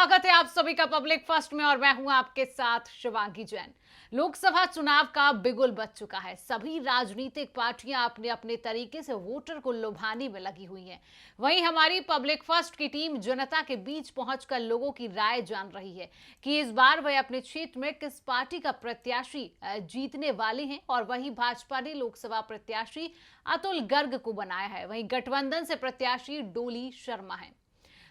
स्वागत है आप सभी का पब्लिक फर्स्ट में और मैं हूं आपके साथ शिवांगी जैन। लोकसभा चुनाव का बिगुल बज चुका है। सभी राजनीतिक पार्टियां अपने अपने तरीके से वोटर को लुभाने में लगी हुई हैं। वहीं हमारी पब्लिक फर्स्ट की टीम जनता के बीच पहुंचकर लोगों की राय जान रही है कि इस बार वह अपने क्षेत्र में किस पार्टी का प्रत्याशी जीतने वाले हैं। और वहीं भाजपा ने लोकसभा प्रत्याशी अतुल गर्ग को बनाया है, वहीं गठबंधन से प्रत्याशी डोली शर्मा है।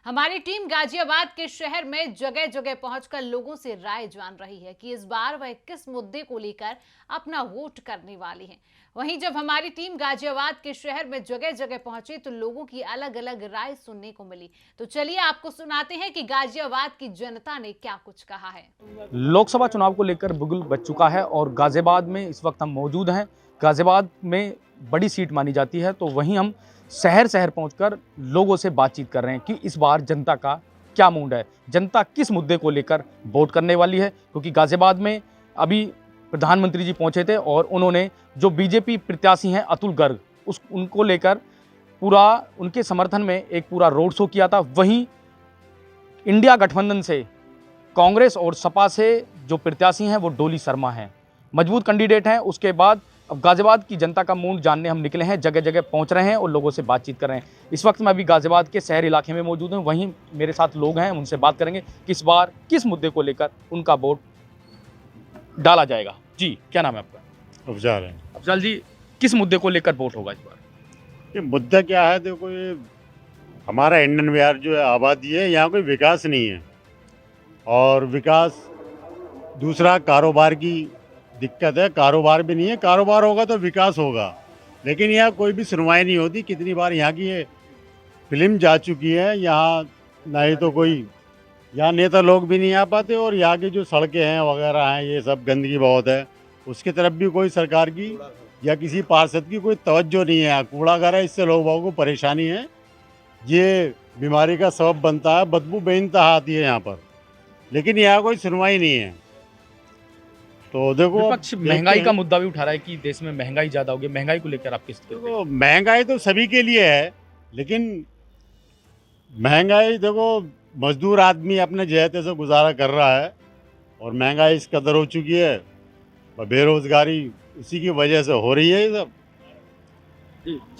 हमारी टीम गाजियाबाद के शहर में जगह जगह पहुंचकर लोगों से राय जान रही है कि इस बार वह किस मुद्दे को लेकर अपना वोट करने वाले हैं। वहीं जब हमारी टीम गाजियाबाद के शहर में जगह जगह पहुंची तो लोगों की अलग अलग राय सुनने को मिली। तो चलिए आपको सुनाते हैं कि गाजियाबाद की जनता ने क्या कुछ कहा है। लोकसभा चुनाव को लेकर बिगुल बज चुका है और गाजियाबाद में इस वक्त हम मौजूद हैं। गाजियाबाद में बड़ी सीट मानी जाती है, तो वहीं हम शहर शहर पहुंचकर लोगों से बातचीत कर रहे हैं कि इस बार जनता का क्या मूड है, जनता किस मुद्दे को लेकर वोट करने वाली है। क्योंकि गाजियाबाद में अभी प्रधानमंत्री जी पहुंचे थे और उन्होंने जो बीजेपी प्रत्याशी हैं अतुल गर्ग उनको लेकर पूरा उनके समर्थन में एक पूरा रोड शो किया था। वहीं इंडिया गठबंधन से कांग्रेस और सपा से जो प्रत्याशी हैं वो डोली शर्मा हैं, मजबूत कैंडिडेट हैं। उसके बाद अब गाजियाबाद की जनता का मूड जानने हम निकले हैं, जगह जगह पहुंच रहे हैं और लोगों से बातचीत कर रहे हैं। इस वक्त मैं अभी गाजियाबाद के शहर इलाके में मौजूद हूं, वहीं मेरे साथ लोग हैं, उनसे बात करेंगे कि इस बार किस मुद्दे को लेकर उनका वोट डाला जाएगा। जी, क्या नाम है आपका? अफजाल है। अफजाल जी, किस मुद्दे को लेकर वोट होगा इस बार? ये मुद्दा क्या है, देखो ये हमारा इंडियन बिहार जो है आबादी है, यहाँ कोई विकास नहीं है। और विकास दूसरा कारोबार की दिक्कत है, कारोबार भी नहीं है। कारोबार होगा तो विकास होगा, लेकिन यहाँ कोई भी सुनवाई नहीं होती। कितनी बार यहाँ की ये फिल्म जा चुकी है, यहाँ ना ही तो कोई यहाँ नेता लोग भी नहीं आ पाते। और यहाँ की जो सड़कें हैं वगैरह हैं, ये सब गंदगी बहुत है, उसकी तरफ भी कोई सरकार की या किसी पार्षद की कोई तवज्जो नहीं है। कूड़ा है, इससे लोगों को परेशानी है, ये बीमारी का सबब बनता है, बदबू बेइंतहा आती है यहाँ पर, लेकिन यहाँ कोई सुनवाई नहीं है। तो देखो, विपक्ष महंगाई का मुद्दा भी उठा रहा है कि देश में महंगाई ज्यादा होगी। महंगाई को लेकर आप किस तरह? देखो, महंगाई तो सभी के लिए है, लेकिन महंगाई देखो मजदूर आदमी अपने जहते से गुजारा कर रहा है और महंगाई इस कदर हो चुकी है, बेरोजगारी उसी की वजह से हो रही है ये सब।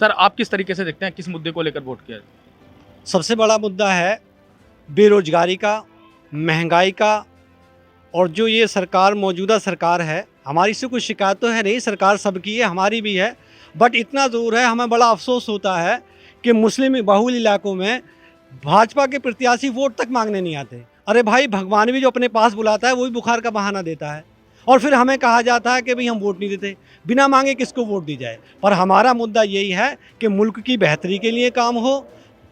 सर, आप किस तरीके से देखते हैं, किस मुद्दे को लेकर वोट किया? सबसे बड़ा मुद्दा है बेरोजगारी का, महंगाई का। और जो ये सरकार मौजूदा सरकार है, हमारी से कोई शिकायत तो है नहीं, सरकार सबकी है, हमारी भी है। बट इतना ज़रूर है, हमें बड़ा अफसोस होता है कि मुस्लिम बहुल इलाकों में भाजपा के प्रत्याशी वोट तक मांगने नहीं आते। अरे भाई, भगवान भी जो अपने पास बुलाता है वो भी बुखार का बहाना देता है, और फिर हमें कहा जाता है कि भाई हम वोट नहीं देते। बिना मांगे किसको वोट दी जाए? पर हमारा मुद्दा यही है कि मुल्क की बेहतरी के लिए काम हो,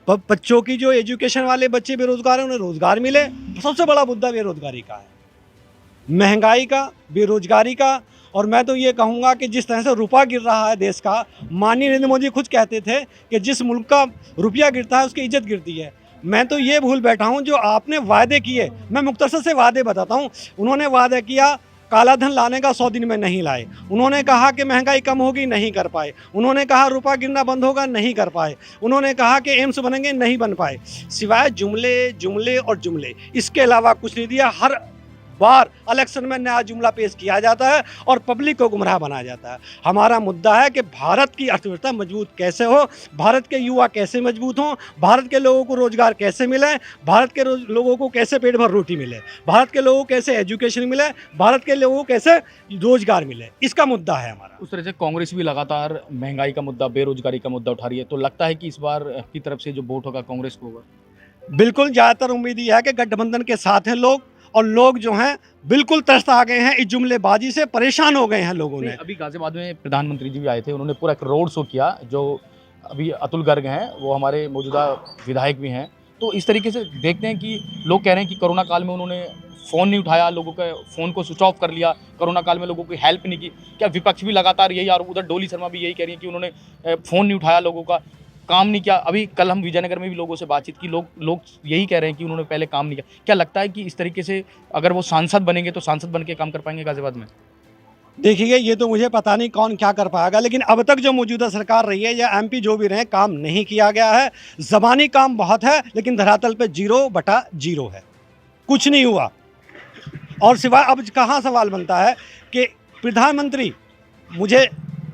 बच्चों की जो एजुकेशन वाले बच्चे बेरोजगार हैं उन्हें रोज़गार मिले। सबसे बड़ा मुद्दा बेरोजगारी का है, महंगाई का, बेरोजगारी का। और मैं तो ये कहूँगा कि जिस तरह से रुपया गिर रहा है देश का, माननीय नरेंद्र मोदी खुद कहते थे कि जिस मुल्क का रुपया गिरता है उसकी इज्जत गिरती है। मैं तो ये भूल बैठा हूँ जो आपने वादे किए। मैं मुख्तसर से वादे बताता हूँ। उन्होंने वादा किया काला धन लाने का, 100 दिन में नहीं लाए। उन्होंने कहा कि महंगाई कम होगी, नहीं कर पाए। उन्होंने कहा रुपया गिरना बंद होगा, नहीं कर पाए। उन्होंने कहा कि एम्स बनेंगे, नहीं बन पाए। सिवाय जुमले जुमले और जुमले, इसके अलावा कुछ नहीं दिया। हर बार इलेक्शन में नया जुमला पेश किया जाता है और पब्लिक को गुमराह बनाया जाता है। हमारा मुद्दा है कि भारत की अर्थव्यवस्था मजबूत कैसे हो, भारत के युवा कैसे मजबूत हों, भारत के लोगों को रोजगार कैसे मिले, भारत के लोगों को कैसे पेट भर रोटी मिले, भारत के लोगों को कैसे एजुकेशन मिले, भारत के लोगों को कैसे रोजगार मिले, इसका मुद्दा है हमारा। उस तरह से कांग्रेस भी लगातार महंगाई का मुद्दा, बेरोजगारी का मुद्दा उठा रही है, तो लगता है कि इस बार की तरफ से जो वोट होगा कांग्रेस को होगा। बिल्कुल, ज़्यादातर उम्मीद यह है कि गठबंधन के साथ हैं लोग, और लोग जो हैं बिल्कुल त्रस्त आ गए हैं, इस जुमलेबाजी से परेशान हो गए हैं लोगों ने। अभी गाजियाबाद में प्रधानमंत्री जी भी आए थे, उन्होंने पूरा एक रोड शो किया। जो अभी अतुल गर्ग हैं वो हमारे मौजूदा विधायक भी हैं, तो इस तरीके से देखते हैं कि लोग कह रहे हैं कि कोरोना काल में उन्होंने फ़ोन नहीं उठाया, लोगों के फ़ोन को स्विच ऑफ कर लिया, कोरोना काल में लोगों की हेल्प नहीं की। क्या विपक्ष भी लगातार यही, और उधर डोली शर्मा भी यही कह रही है कि उन्होंने फ़ोन नहीं उठाया, लोगों का काम नहीं किया? अभी कल हम विजयनगर में भी लोगों से बातचीत की, लोग यही कह रहे हैं कि उन्होंने पहले काम नहीं किया। क्या लगता है कि इस तरीके से अगर वो सांसद बनेंगे तो सांसद बन के काम कर पाएंगे गाजियाबाद में? देखिए, ये तो मुझे पता नहीं कौन क्या कर पाएगा, लेकिन अब तक जो मौजूदा सरकार रही है या एमपी जो भी रहे, काम नहीं किया गया है। ज़बानी काम बहुत है, लेकिन धरातल पे 0/0 है। कुछ नहीं हुआ। और सिवाय अब कहाँ सवाल बनता है कि प्रधानमंत्री, मुझे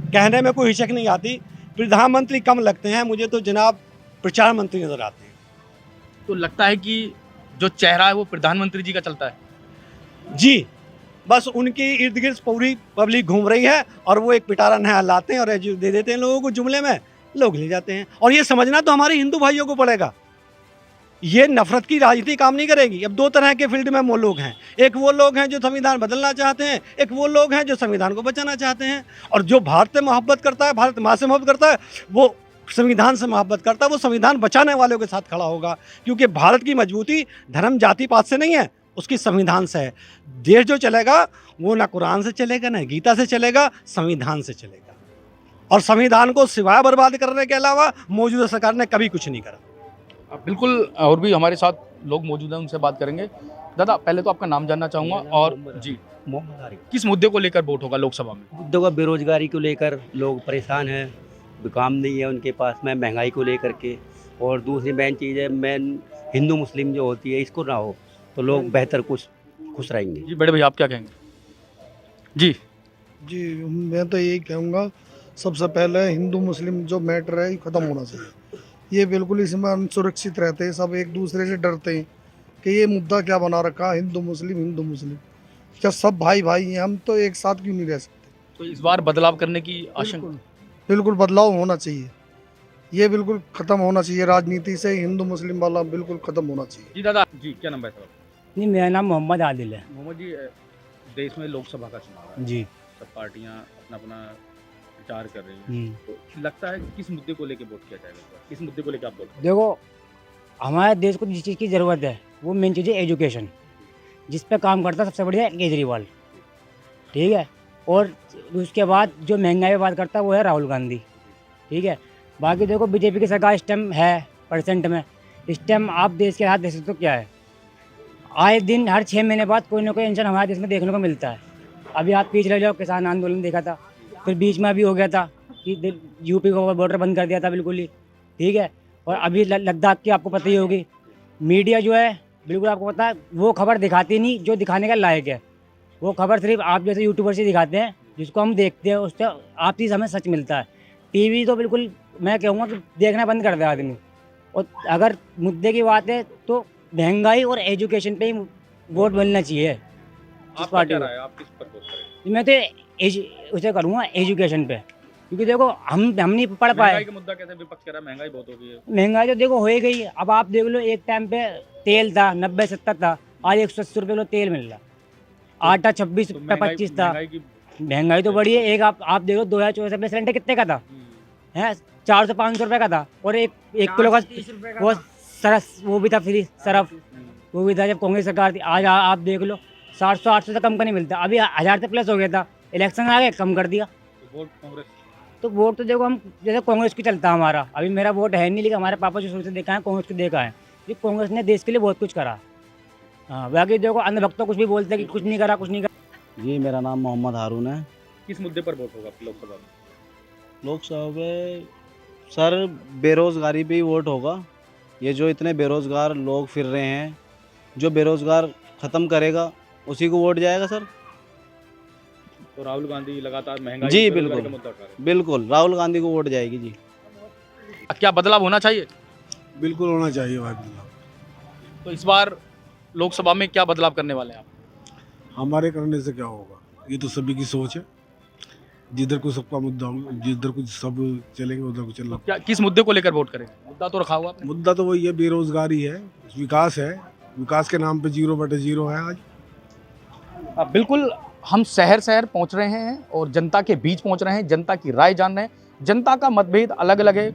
कहने में कोई हिचक नहीं आती, प्रधानमंत्री कम लगते हैं, मुझे तो जनाब प्रचार मंत्री नज़र आते हैं। तो लगता है कि जो चेहरा है वो प्रधानमंत्री जी का चलता है। जी, बस उनकी इर्द गिर्द पूरी पब्लिक घूम रही है और वो एक पिटारा नया लाते हैं और दे देते हैं लोगों को, जुमले में लोग ले जाते हैं। और ये समझना तो हमारे हिंदू भाइयों को पड़ेगा, ये नफरत की राजनीति काम नहीं करेगी। अब दो तरह के फील्ड में वो लोग हैं, एक वो लोग हैं जो संविधान बदलना चाहते हैं, एक वो लोग हैं जो संविधान को बचाना चाहते हैं। और जो भारत से मोहब्बत करता है, भारत माँ से मोहब्बत करता है, वो संविधान से मोहब्बत करता है, वो संविधान बचाने वालों के साथ खड़ा होगा। क्योंकि भारत की मजबूती धर्म जाति पात से नहीं है, उसकी संविधान से है। देश जो चलेगा वो ना कुरान से चलेगा, ना गीता से चलेगा, संविधान से चलेगा। और संविधान को सिवाय बर्बाद करने के अलावा मौजूदा सरकार ने कभी कुछ नहीं करा। बिल्कुल, और भी हमारे साथ लोग मौजूद हैं, उनसे बात करेंगे। दादा, पहले तो आपका नाम जानना चाहूँगा और जी, मोहम्मद आरिफ। किस मुद्दे को लेकर वोट होगा लोकसभा में? मुद्दों का बेरोजगारी को लेकर लोग परेशान हैं, काम नहीं है उनके पास में, महंगाई को लेकर के। और दूसरी मेन चीज़ है, मेन हिंदू मुस्लिम जो होती है, इसको ना हो तो लोग बेहतर खुश रहेंगे। जी बड़े भैया, आप क्या कहेंगे? जी जी, मैं तो यही कहूँगा, सबसे पहले हिंदू मुस्लिम जो मैटर है ये ख़त्म होना चाहिए। ये बिल्कुल इसमें अनसुरक्षित रहते हैं, सब एक दूसरे से डरते हैं कि ये मुद्दा क्या बना रखा, हिंदू मुस्लिम। क्या सब भाई भाई हैं, हम तो एक साथ क्यों नहीं रह सकते? तो इस बार बदलाव करने की आशंका? बिल्कुल बदलाव होना चाहिए, ये बिल्कुल ख़त्म होना चाहिए। राजनीति से हिंदू मुस्लिम वाला बिल्कुल ख़त्म होना चाहिए। जी दादा, जी क्या नाम है सर? नहीं, मेरा नाम मोहम्मद आदिल है। मोहम्मद जी, देश में लोकसभा का चुनाव है, जी। सब पार्टियां अपना अपना प्रचार कर रही हैं, तो लगता है किस मुद्दे को लेकर वोट किया जाएगा? किस मुद्दे को लेकर आप वोट? देखो, हमारे देश को जिस चीज़ की ज़रूरत है वो मेन चीज़ है एजुकेशन, जिस पे काम करता है सबसे बढ़िया है केजरीवाल, ठीक है। और उसके बाद जो महंगाई पे बात करता है वो है राहुल गांधी, ठीक है। बाकी देखो, बीजेपी की सरकार इस टाइम है परसेंट में, इस टाइम आप देश के हाथ देख सकते हो क्या है। आए दिन हर 6 महीने बाद कोई ना कोई इंसान हमारे देश में देखने को मिलता है। अभी आप पीछे ले जाओ, किसान आंदोलन देखा था, फिर बीच में अभी हो गया था कि यूपी को बॉर्डर बंद कर दिया था बिल्कुल ही, ठीक है। और अभी लद्दाख की आपको पता ही होगी, मीडिया जो है बिल्कुल आपको पता है वो खबर दिखाती नहीं जो दिखाने का लायक है। वो खबर सिर्फ आप जैसे यूट्यूबर से दिखाते हैं, जिसको हम देखते हैं, उससे आप चीज़ हमें सच मिलता है। टीवी तो बिल्कुल मैं कहूँगा कि देखना बंद कर दे आदमी। और अगर मुद्दे की बात है तो महंगाई और एजुकेशन पे ही वोट बनना चाहिए। आपका क्या राय है? आप किस पर वोट करेंगे? मैं तो उसे करूँगा एजुकेशन पे, क्योंकि देखो हम नहीं पढ़ पाए। महंगाई का मुद्दा कैसे विपक्ष कह रहा है? महंगाई बहुत हो गई है। महंगाई तो देखो हो ही गई। अब आप देख लो, एक टाइम पे तेल था 90-70 था, आज 180 रुपये किलो तेल मिल रहा, आटा 26 तो रुपये 25 था। महंगाई की महंगाई तो बढ़ी है। एक आप देखो 2024 में सिलेंडर कितने का था, है 400-500 रुपये का था। और एक किलो का वो सरस वो भी था फ्री, सरफ वो भी था जब कांग्रेस सरकार थी। आज आप देख लो 700-800 से कम का नहीं मिलता, अभी 1000 से प्लस हो गया था। इलेक्शन आ गए, कम कर दिया। तो वोट कांग्रेस? तो वोट तो देखो हम जैसे कांग्रेस की चलता है हमारा। अभी मेरा वोट है नहीं, लेकिन हमारे पापा जो शुरू से देखा है कांग्रेस को देखा है कि कांग्रेस ने देश के लिए बहुत कुछ करा। हाँ, बाकी देखो अंधभक्तों कुछ भी बोलते हैं कि कुछ नहीं करा, कुछ नहीं करा। जी, मेरा नाम मोहम्मद हारून है। किस मुद्दे पर वोट होगा लोकसभा में? लोकसभा में सर बेरोज़गारी पे ही वोट होगा। ये जो इतने बेरोज़गार लोग फिर रहे हैं, जो बेरोज़गार ख़त्म करेगा उसी को वोट जाएगा सर। तो राहुल गांधी लगातार महंगाई जी, बेरोजगारी बिल्कुल। का मुद्दा उठा रहे हैं। बिल्कुल, राहुल गांधी को वोट जाएगी जी। क्या बदलाव होना चाहिए? बिल्कुल होना चाहिए भाई बदलाव। तो इस बार लोकसभा में क्या बदलाव करने वाले हैं आप? हमारे करने से क्या होगा, ये तो सभी की सोच है। जिधर को सबका मुद्दा, जिधर को सब चलेंगे उधर को चलना। क्या किस मुद्दे को लेकर वोट करेंगे? मुद्दा तो रखा हुआ आपने। मुद्दा तो वही है, बेरोजगारी है, विकास है। विकास के नाम पे 0/0 है आज। बिल्कुल, हम शहर शहर पहुंच रहे हैं और जनता के बीच पहुंच रहे हैं, जनता की राय जान रहे हैं। जनता का मतभेद अलग अलग है,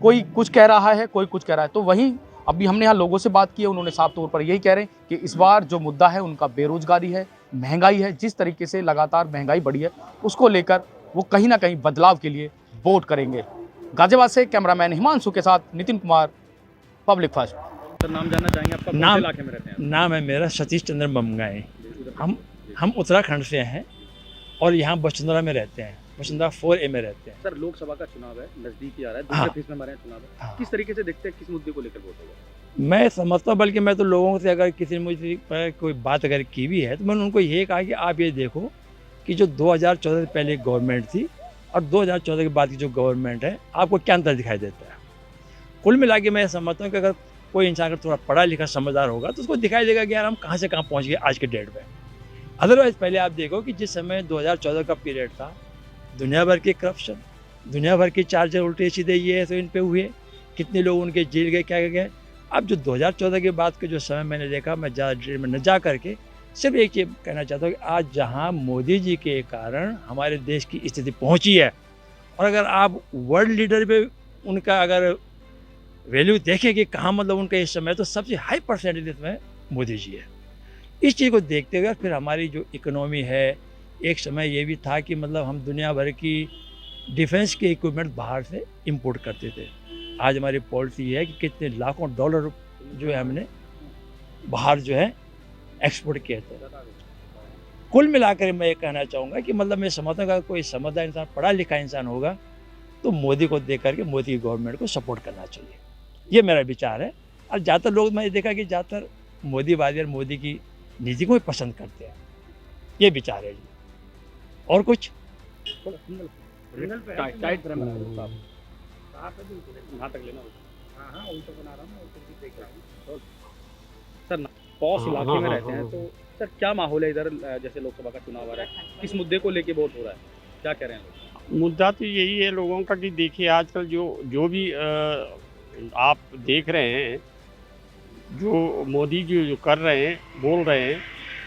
कोई कुछ कह रहा है, कोई कुछ कह रहा है। तो वहीं अभी हमने यहाँ लोगों से बात की है, उन्होंने साफ तौर पर यही कह रहे हैं कि इस बार जो मुद्दा है उनका बेरोजगारी है, महंगाई है। जिस तरीके से लगातार महंगाई बढ़ी है उसको लेकर वो कहीं ना कहीं बदलाव के लिए वोट करेंगे। गाजियाबाद से कैमरामैन हिमांशु के साथ Nitin Kumar, public first. Sir, नाम जानना चाहेंगे आपका? कौन से इलाके में रहते हैं? नाम है मेरा सतीश चंद्र बमगाए। हम उत्तराखंड से हैं और यहाँ वसुंधरा में रहते हैं, वसुंधरा 4A में रहते हैं। सर, लोकसभा का चुनाव है, नजदीक ही आ रहा है, हाँ। दूसरे फेज में हमारे यहाँ चुनाव है। हाँ। किस तरीके से देखते हैं, किस मुद्दे को लेकर वोट होगा? मैं समझता हूँ, बल्कि मैं तो लोगों से अगर किसी ने मुझे पर कोई बात अगर की भी है तो मैंने उनको ये कहा कि आप ये देखो कि जो 2014 से पहले गवर्नमेंट थी और 2014 के बाद की जो गवर्नमेंट है, आपको क्या अंतर दिखाई देता है। कुल मिला के मैं समझता हूँ कि अगर कोई इंसान अगर थोड़ा पढ़ा लिखा समझदार होगा तो उसको दिखाई देगा कि यार हम कहाँ से कहाँ पहुँच गए आज के डेट में। अदरवाइज़ पहले आप देखो कि जिस समय 2014 का पीरियड था, दुनिया भर के करप्शन, दुनिया भर के चार्जर उल्टे सीधे ये तो इन पे हुए, कितने लोग उनके जेल गए, क्या गए। अब जो 2014 के बाद के जो समय मैंने देखा, मैं ज़्यादा डिटेल में न जा करके सिर्फ एक चीज़ कहना चाहता हूँ कि आज जहाँ मोदी जी के कारण हमारे देश की स्थिति पहुँची है, और अगर आप वर्ल्ड लीडर पे उनका अगर वैल्यू देखें कि कहाँ मतलब उनका इस समय, तो सबसे हाई परसेंटेज इसमें मोदी जी है। इस चीज़ को देखते हुए फिर हमारी जो इकोनॉमी है, एक समय ये भी था कि मतलब हम दुनिया भर की डिफेंस के इक्विपमेंट बाहर से इंपोर्ट करते थे। आज हमारी पॉलिसी ये है कि कितने लाखों डॉलर जो है हमने बाहर जो है एक्सपोर्ट किए थे। कुल मिलाकर मैं ये कहना चाहूँगा कि मतलब मैं समझता हूँ कि अगर कोई समझदार इंसान, पढ़ा लिखा इंसान होगा तो मोदी को देख करके मोदी की गवर्नमेंट को सपोर्ट करना चाहिए। ये मेरा विचार है। और ज़्यादातर लोग मैंने देखा कि ज़्यादातर मोदीवादी और मोदी की नीति को ही पसंद करते हैं। ये विचार है जी। और कुछ सर, पॉस इलाके में रहते हैं तो सर क्या माहौल है इधर, जैसे लोकसभा का चुनाव आ रहा है, किस मुद्दे को लेके वोट हो रहा है, क्या कह रहे हैं लोग? मुद्दा तो यही है लोगों का कि देखिए आजकल जो भी आप देख रहे हैं, जो मोदी जी जो कर रहे हैं, बोल रहे हैं,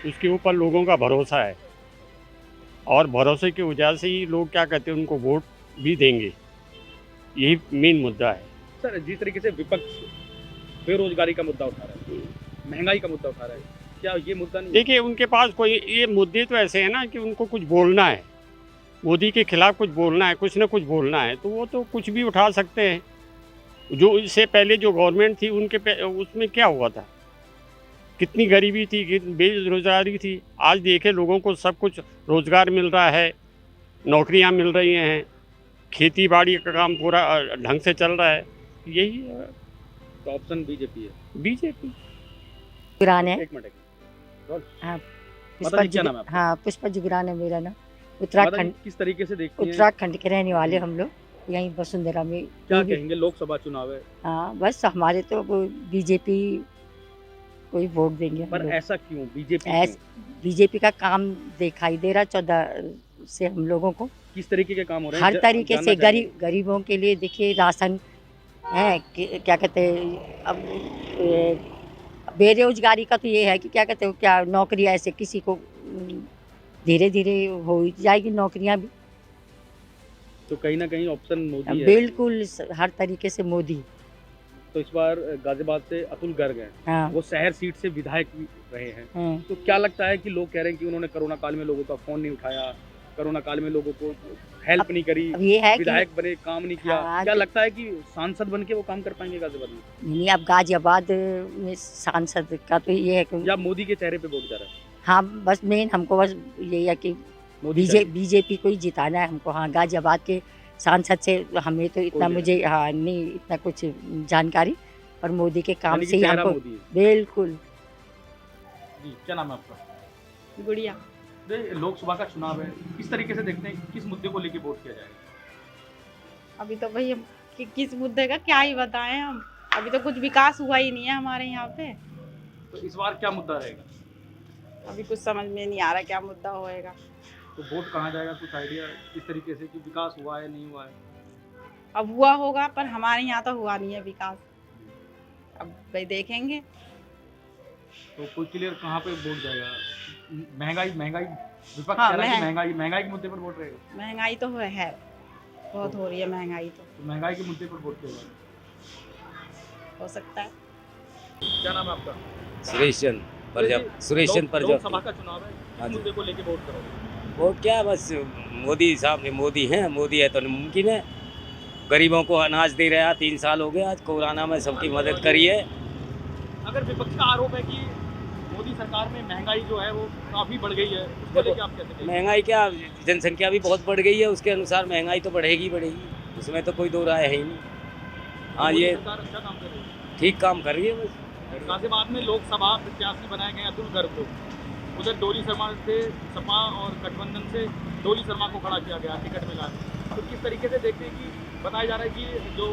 उसके ऊपर लोगों का भरोसा है, और भरोसे की वजह से ही लोग क्या कहते हैं, उनको वोट भी देंगे। यही मेन मुद्दा है। सर, जिस तरीके से विपक्ष बेरोजगारी का मुद्दा उठा रहा है, महंगाई का मुद्दा उठा रहा है, क्या ये मुद्दा नहीं? देखिए उनके पास कोई ये मुद्दे तो ऐसे हैं ना कि उनको कुछ बोलना है, मोदी के खिलाफ कुछ बोलना है, कुछ ना कुछ बोलना है, तो वो तो कुछ भी उठा सकते हैं। जो इससे पहले जो गवर्नमेंट थी उसमें क्या हुआ था, कितनी गरीबी थी, कितनी बेरोजगारी थी। आज देखे लोगों को सब कुछ रोज़गार मिल रहा है, नौकरियां मिल रही हैं, खेती बाड़ी का काम पूरा ढंग से चल रहा है। यही तो ऑप्शन बीजेपी है। बीजेपी एक मिनट। हाँ, माता जी, क्या नाम है आपका? हाँ, पुष्पा जुगरान है मेरा नाम। माता जी, उत्तराखंड किस तरीके से देखती हैं, उत्तराखंड के रहने वाले हम लोग, यहीं वसुंधरा में। क्या कहेंगे, लोकसभा चुनाव है, हाँ, बस हमारे तो बीजेपी को ही वोट देंगे हम पर लोग। ऐसा क्यों बीजेपी? बीजेपी का काम दिखाई दे रहा 14 से हम लोगों को, किस तरीके के काम हो रहे हैं? हर तरीके जानना से चाहेंगे। गरीबों के लिए देखिए, राशन है, क्या कहते हैं, अब बेरोजगारी का तो ये है कि क्या कहते हो, क्या नौकरी ऐसे किसी को धीरे धीरे हो जाएगी नौकरियां भी। तो कहीं ना कहीं ऑप्शन मोदी है। बिल्कुल हर तरीके से मोदी। तो इस बार गाजियाबाद से अतुल गर्ग हैं, हाँ, वो शहर सीट से विधायक भी रहे हैं। हाँ। तो क्या लगता है कि लोग कह रहे हैं कि उन्होंने कोरोना काल में लोगों का फोन नहीं उठाया, कोरोना काल में लोगों को हेल्प नहीं करी, अब ये है कि विधायक बने काम नहीं किया। हाँ, क्या लगता है कि सांसद बन के वो काम कर पाएंगे गाजियाबाद में? नहीं, अब गाजियाबाद में सांसद का तो ये है कि या मोदी के चेहरे पे वोट जा रहा है? हाँ, बस मेन हमको बस यही है कि मोदी का- बीजेपी को ही जिताना है हमको। हाँ, गाजियाबाद के सांसद से हमें तो इतना कोई मुझे हाँ नहीं इतना कुछ जानकारी, पर मोदी के काम यानी कि से ही चेहरा हमको मोदी है। बिल्कुल। जी, क्या नाम है आपका? गुड़िया। लोकसभा का चुनाव है, किस तरीके से देखते हैं, किस मुद्दे को लेकर वोट किया जाएगा? अभी तो भाई हम किस मुद्दे का क्या ही बताएं हम, अभी तो कुछ विकास हुआ ही नहीं है हमारे यहाँ पे। तो इस बार क्या मुद्दा रहेगा? अभी कुछ समझ में नहीं आ रहा क्या मुद्दा होएगा। तो वोट कहाँ जाएगा, कुछ आइडिया किस तरीके से कि विकास हुआ है नहीं हुआ है? अब हुआ होगा, पर हमारे यहाँ तो हुआ नहीं है विकास। अब भाई देखेंगे। तो कोई क्लियर कहाँ पे वोट जाएगा? महंगाई विपक्ष हाँ, कह रहा है कि महंगाई के मुद्दे पर वोट रहेगा। महंगाई तो है, बहुत हो रही है महंगाई तो महंगाई के मुद्दे पर वोट किया हो सकता है। क्या नाम है आपका? सुरेश चंद्र प्रजापति। लोकसभा का चुनाव है, हाँ किस जी। मुद्दे को लेके वोट करोगे? वो क्या बस मोदी साहब ने मोदी है तो मुमकिन है। गरीबों को अनाज दे रहा है, 3 साल हो गए, आज कोरोना में सबकी मदद करी है। अगर विपक्ष का आरोप है कि मोदी सरकार में महंगाई जो है वो काफी बढ़ गई है, उसको लेके आप कैसे कहेंगे? महंगाई क्या, जनसंख्या भी बहुत बढ़ गई है, उसके अनुसार महंगाई तो बढ़ेगी, उसमें तो कोई दो राय है ही नहीं। हाँ, मोदी ये सरकार अच्छा काम कर रही है। ठीक काम कर रही है बस। गाजियाबाद में लोकसभा प्रत्याशी बनाए गए अतुल गर्ग को, उधर डोली शर्मा से सपा और गठबंधन से डोली शर्मा को खड़ा किया गया टिकट मिला। तो किस तरीके से देखते हैं कि बताया जा रहा है कि जो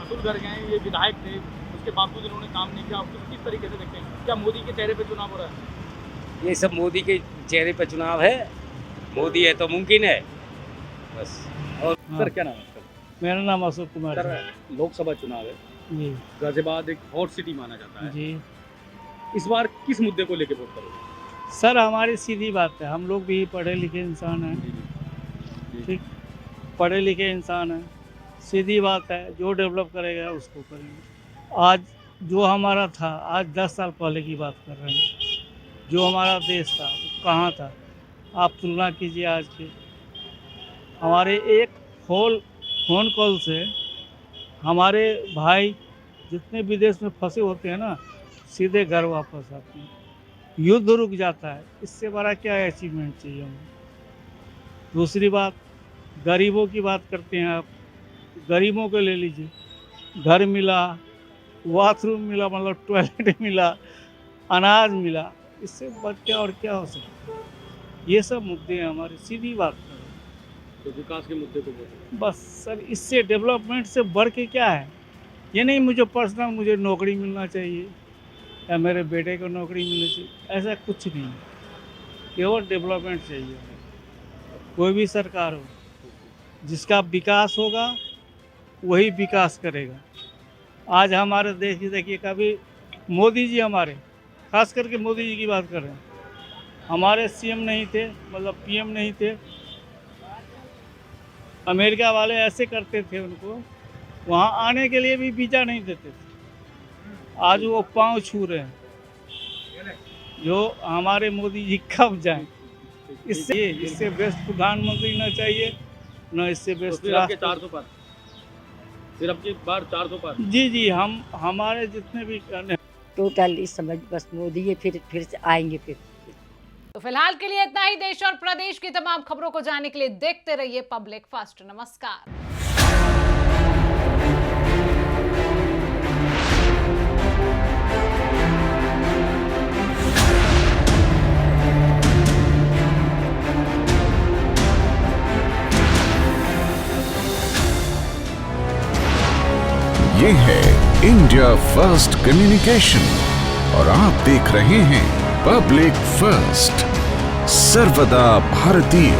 अतुल गर्ग हैं ये विधायक थे, उसके बावजूद इन्होंने काम नहीं किया। किस तरीके से देखते हैं, क्या मोदी के चेहरे पे चुनाव हो रहा है? ये सब मोदी के चेहरे पे चुनाव है, मोदी है तो मुमकिन है बस। और सर क्या नाम है आपका? मेरा नाम अशोक कुमार सर लोकसभा चुनाव है, जी गाजियाबाद एक हॉट सिटी माना जाता है, जी इस बार किस मुद्दे को लेकर वोट करोगे? सर हमारी सीधी बात है, हम लोग भी पढ़े लिखे इंसान हैं, ठीक, पढ़े लिखे इंसान हैं, सीधी बात है, जो डेवलप करेगा उसको करेंगे। आज जो हमारा था, आज 10 साल पहले की बात कर रहे हैं, जो हमारा देश था वो कहाँ था, आप तुलना कीजिए आज के। हमारे एक फ़ोन कॉल से हमारे भाई जितने विदेश में फंसे होते हैं ना, सीधे घर वापस आते हैं, युद्ध रुक जाता है। इससे बड़ा क्या अचीवमेंट चाहिए हमें? दूसरी बात, गरीबों की बात करते हैं आप, गरीबों को ले लीजिए, घर मिला, बाथरूम मिला, मतलब टॉयलेट मिला, अनाज मिला, इससे बढ़ के और क्या हो सकता है? ये सब मुद्दे हैं हमारे, सीधी बात करें तो विकास के मुद्दे को बोलो। बस सर, इससे डेवलपमेंट से बढ़ के क्या है? ये नहीं मुझे पर्सनल मुझे नौकरी मिलना चाहिए या मेरे बेटे को नौकरी मिलनी चाहिए, ऐसा कुछ नहीं है, केवल डेवलपमेंट चाहिए। कोई भी सरकार हो, जिसका विकास होगा वही विकास करेगा। आज हमारे देश की देखिए, कभी मोदी जी हमारे, खास करके मोदी जी की बात कर रहे हैं, हमारे सीएम नहीं थे, मतलब पीएम नहीं थे, अमेरिका वाले ऐसे करते थे, उनको वहाँ आने के लिए भी वीज़ा नहीं देते थे। आज वो पाँव छू रहे हैं, जो हमारे मोदी जी कब जाएं। इससे बेस्ट प्रधानमंत्री ना चाहिए, ना इससे बेस्ट फिर आपके 400 पार, फिर आपकी बार 400 पार। जी हम हमारे जितने भी करने टोटल इस समय बस मोदी ये फिर से आएंगे फिर। तो फिलहाल के लिए इतना ही। देश और प्रदेश की तमाम खबरों को जानने के लिए देखते रहिए पब्लिक फास्ट। नमस्कार। ये है इंडिया फर्स्ट कम्युनिकेशन और आप देख रहे हैं पब्लिक फर्स्ट, सर्वदा भारतीय।